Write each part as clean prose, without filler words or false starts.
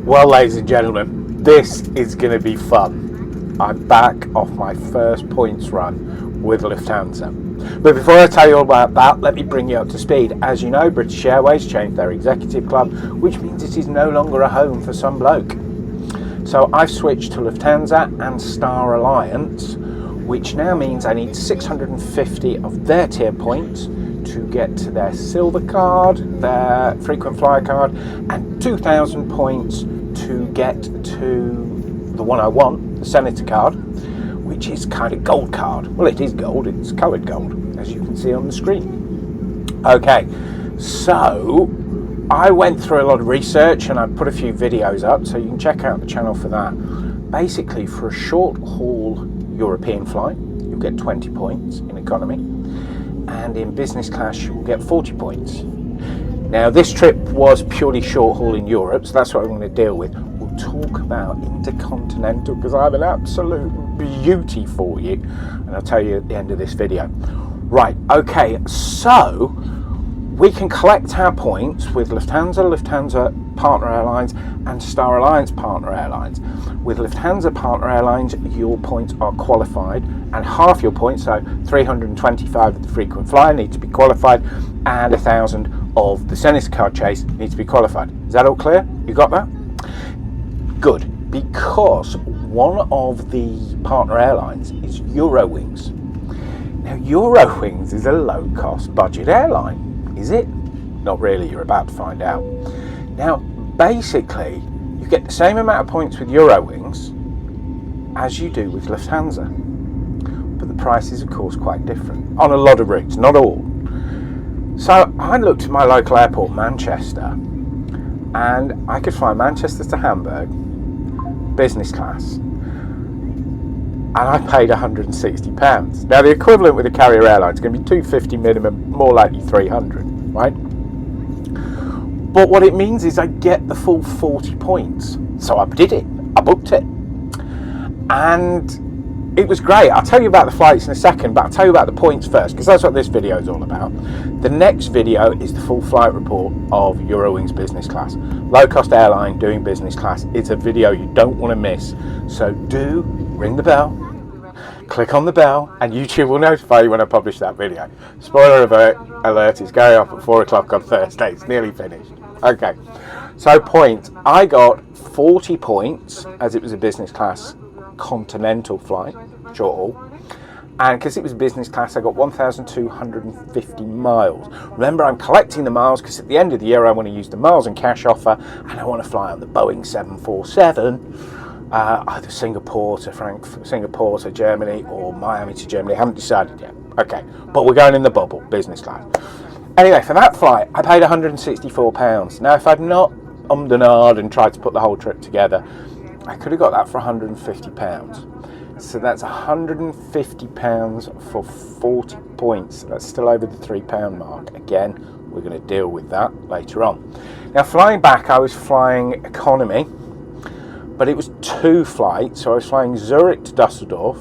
Well, ladies and gentlemen, this is going to be fun. I'm back off my first points run with Lufthansa. But before I tell you all about that, let me bring you up to speed. As you know, British Airways changed their executive club, which means it is no longer a home for some bloke. So I've switched to Lufthansa and Star Alliance, which now means I need 650 of their tier points to get to their silver card, their frequent flyer card, and 2,000 points to get to the one I want, the Senator card, which is kind of gold card. Well, it is gold, it's coloured gold, as you can see on the screen. Okay, so I went through a lot of research and I put a few videos up, so you can check out the channel for that. Basically, for a short haul European flight, you'll get 20 points in economy, and in business class you will get 40 points. Now, this trip was purely short haul in Europe, so that's what I'm going to deal with. We'll talk about Intercontinental because I have an absolute beauty for you, and I'll tell you at the end of this video. Right, okay, so we can collect our points with Lufthansa partner airlines and Star Alliance partner airlines. With Lufthansa partner airlines, your points are qualified, and half your points, so 325 of the frequent flyer, need to be qualified, and 1,000 of the Senator card chase need to be qualified. Is that all clear? You got that? Good, because one of the partner airlines is Eurowings. Now, Eurowings is a low-cost budget airline, is it? Not really, you're about to find out. Now, basically, you get the same amount of points with Eurowings as you do with Lufthansa. But the price is, of course, quite different on a lot of routes, not all. So I looked at my local airport, Manchester, and I could fly Manchester to Hamburg, business class, and I paid £160. Now, the equivalent with a carrier airline is going to be $250 minimum, more likely $300, right? But what it means is I get the full 40 points. So I did it. I booked it. And it was great. I'll tell you about the flights in a second, but I'll tell you about the points first, because that's what this video is all about. The next video is the full flight report of Eurowings business class. Low-cost airline doing business class. It's a video you don't want to miss. So do ring the bell, click on the bell, and YouTube will notify you when I publish that video. Spoiler alert, it's going up at 4 o'clock on Thursday. It's nearly finished. Okay, so points. I got 40 points as it was a business class continental flight, short haul. And because it was business class, I got 1,250 miles. Remember, I'm collecting the miles because at the end of the year, I want to use the miles and cash offer, and I want to fly on the Boeing 747, either Singapore to Germany or Miami to Germany. I haven't decided yet. Okay, but we're going in the bubble, business class. Anyway, for that flight, I paid £164. Now, if I'd not ummed and ahed and tried to put the whole trip together, I could have got that for £150. So that's £150 for 40 points. That's still over the £3 mark. Again, we're going to deal with that later on. Now, flying back, I was flying economy, but it was 2 flights. So I was flying Zurich to Dusseldorf.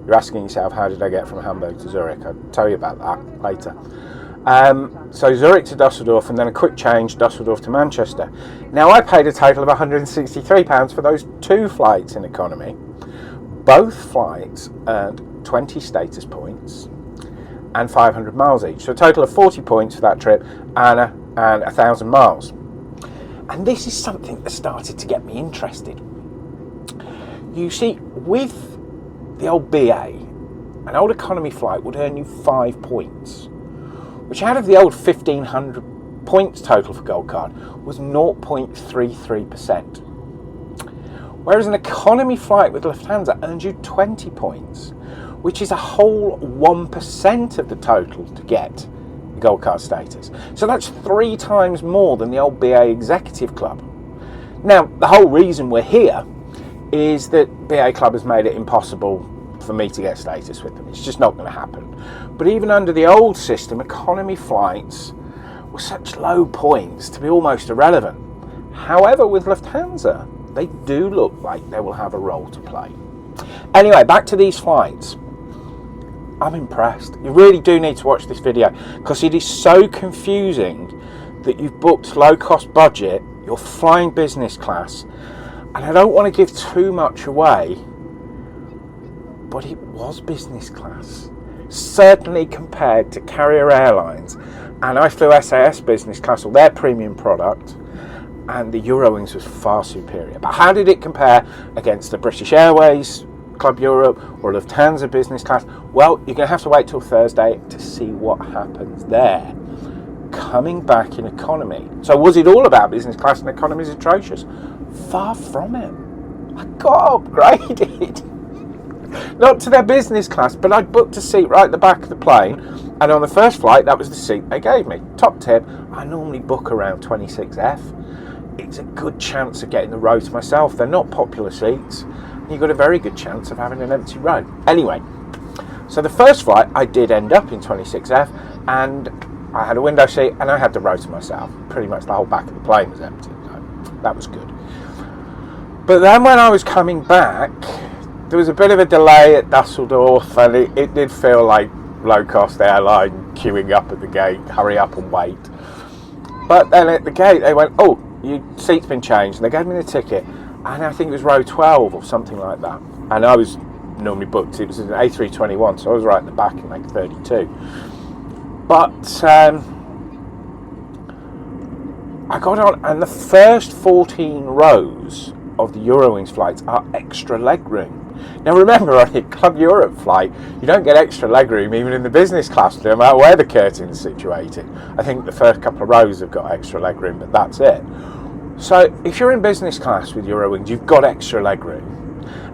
You're asking yourself, how did I get from Hamburg to Zurich? I'll tell you about that later. So Zurich to Dusseldorf, and then a quick change, Dusseldorf to Manchester. Now, I paid a total of £163 for those 2 flights in economy. Both flights earned 20 status points and 500 miles each. So a total of 40 points for that trip and 1,000 miles. And this is something that started to get me interested. You see, with the old BA, an old economy flight would earn you 5 points, which out of the old 1,500 points total for Gold Card was 0.33%. Whereas an economy flight with Lufthansa earns you 20 points, which is a whole 1% of the total to get the Gold Card status. So that's 3 times more than the old BA Executive Club. Now, the whole reason we're here is that BA Club has made it impossible for me to get status with them. It's just not going to happen. But even under the old system, economy flights were such low points to be almost irrelevant. However, with Lufthansa, they do look like they will have a role to play. Anyway, back to these flights. I'm impressed. You really do need to watch this video because it is so confusing that you've booked low cost budget, You're flying business class, and I don't want to give too much away, but it was business class. Certainly compared to carrier airlines, and I flew SAS business class, or their premium product, and the Eurowings was far superior. But how did it compare against the British Airways, Club Europe, or Lufthansa business class? Well, you're going to have to wait till Thursday to see what happens there. Coming back in economy. So was it all about business class and economy is atrocious? Far from it. I got upgraded. Not to their business class, but I booked a seat right at the back of the plane, and on the first flight, that was the seat they gave me. Top tip, I normally book around 26F. It's a good chance of getting the row to myself. They're not popular seats. You've got a very good chance of having an empty row. Anyway, so the first flight, I did end up in 26F, and I had a window seat, and I had the row to myself. Pretty much the whole back of the plane was empty, so that was good. But then when I was coming back, there was a bit of a delay at Dusseldorf, and it did feel like low-cost airline queuing up at the gate, hurry up and wait. But then at the gate, they went, oh, your seat's been changed, and they gave me the ticket, and I think it was row 12 or something like that. And I was normally booked, it was an A321, so I was right at the back in like 32. But I got on, and the first 14 rows of the Eurowings flights are extra legroom. Now remember, on your Club Europe flight, you don't get extra legroom even in the business class, no matter where the curtain is situated. I think the first couple of rows have got extra legroom, but that's it. So if you're in business class with Eurowings, you've got extra legroom.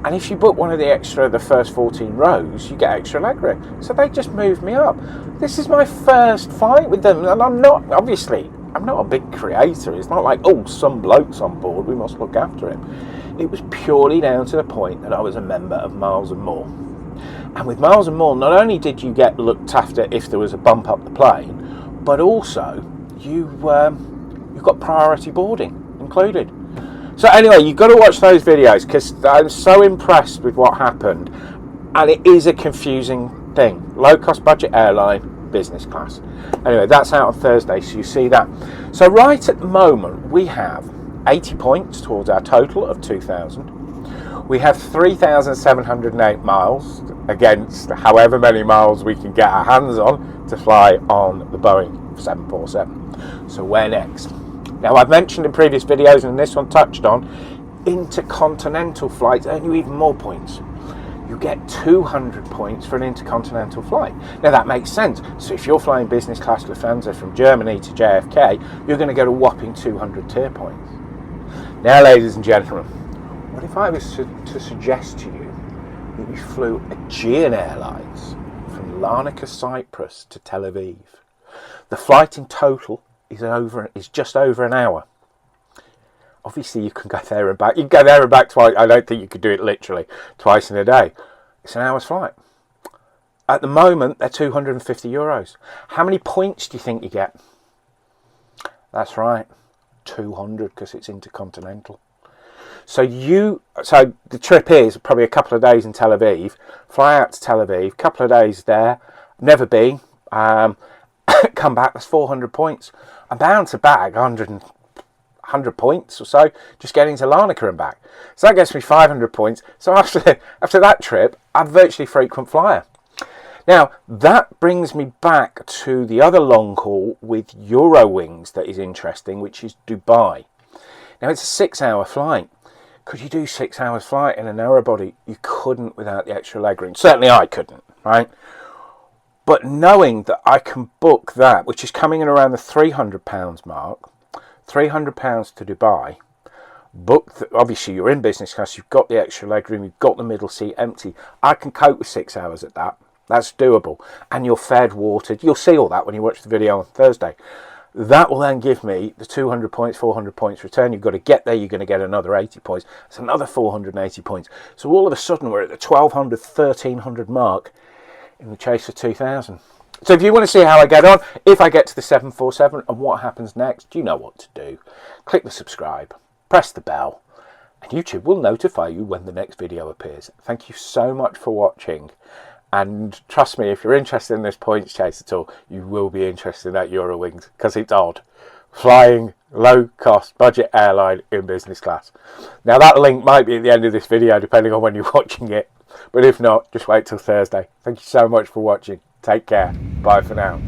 And if you book one of the first 14 rows, you get extra legroom. So they just moved me up. This is my first flight with them, and I'm not a big creator. It's not like, oh, some bloke's on board, we must look after him. It was purely down to the point that I was a member of Miles & More. And with Miles & More, not only did you get looked after if there was a bump up the plane, but also you got priority boarding included. So anyway, you've got to watch those videos, because I'm so impressed with what happened, and it is a confusing thing. Low-cost budget airline, business class. Anyway, that's out on Thursday, so you see that. So right at the moment, we have 80 points towards our total of 2,000. We have 3,708 miles against however many miles we can get our hands on to fly on the Boeing 747. So where next? Now, I've mentioned in previous videos, and this one touched on, intercontinental flights earn you even more points. You get 200 points for an intercontinental flight. Now, that makes sense. So if you're flying business class Lufthansa from Germany to JFK, you're going to get a whopping 200 tier points. Now, ladies and gentlemen, what if I was to suggest to you that you flew Aegean Airlines from Larnaca, Cyprus to Tel Aviv? The flight in total is just over an hour. Obviously, you can go there and back. You can go there and back twice. I don't think you could do it literally twice in a day. It's an hour's flight. At the moment, they're €250. How many points do you think you get? That's right, 200, because it's intercontinental. So the trip is probably a couple of days in Tel Aviv. Fly out to Tel Aviv, couple of days there. Never been. Come back. That's 400 points. I'm bound to bag 100 points or so just getting to Larnaca and back. So that gets me 500 points. So after that trip, I'm virtually frequent flyer. Now, that brings me back to the other long haul with Eurowings that is interesting, which is Dubai. Now, it's a 6-hour flight. Could you do 6 hours flight in a narrow body? You couldn't without the extra legroom. Certainly I couldn't, right? But knowing that I can book that, which is coming in around the £300 mark, £300 to Dubai, obviously you're in business class, you've got the extra legroom, you've got the middle seat empty. I can cope with 6 hours at that. That's doable. And you're fed, watered. You'll see all that when you watch the video on Thursday. That will then give me the 200 points, 400 points return. You've got to get there, you're going to get another 80 points. It's another 480 points. So all of a sudden we're at the 1,200, 1,300 mark in the chase for 2,000. So if you want to see how I get on, if I get to the 747 and what happens next, you know what to do. Click the subscribe, press the bell, and YouTube will notify you when the next video appears. Thank you so much for watching. And trust me, if you're interested in this points chase at all, you will be interested in that Eurowings, because it's odd. Flying low cost budget airline in business class. Now that link might be at the end of this video depending on when you're watching it, but if not, just wait till Thursday. Thank you so much for watching. Take care. Bye for now.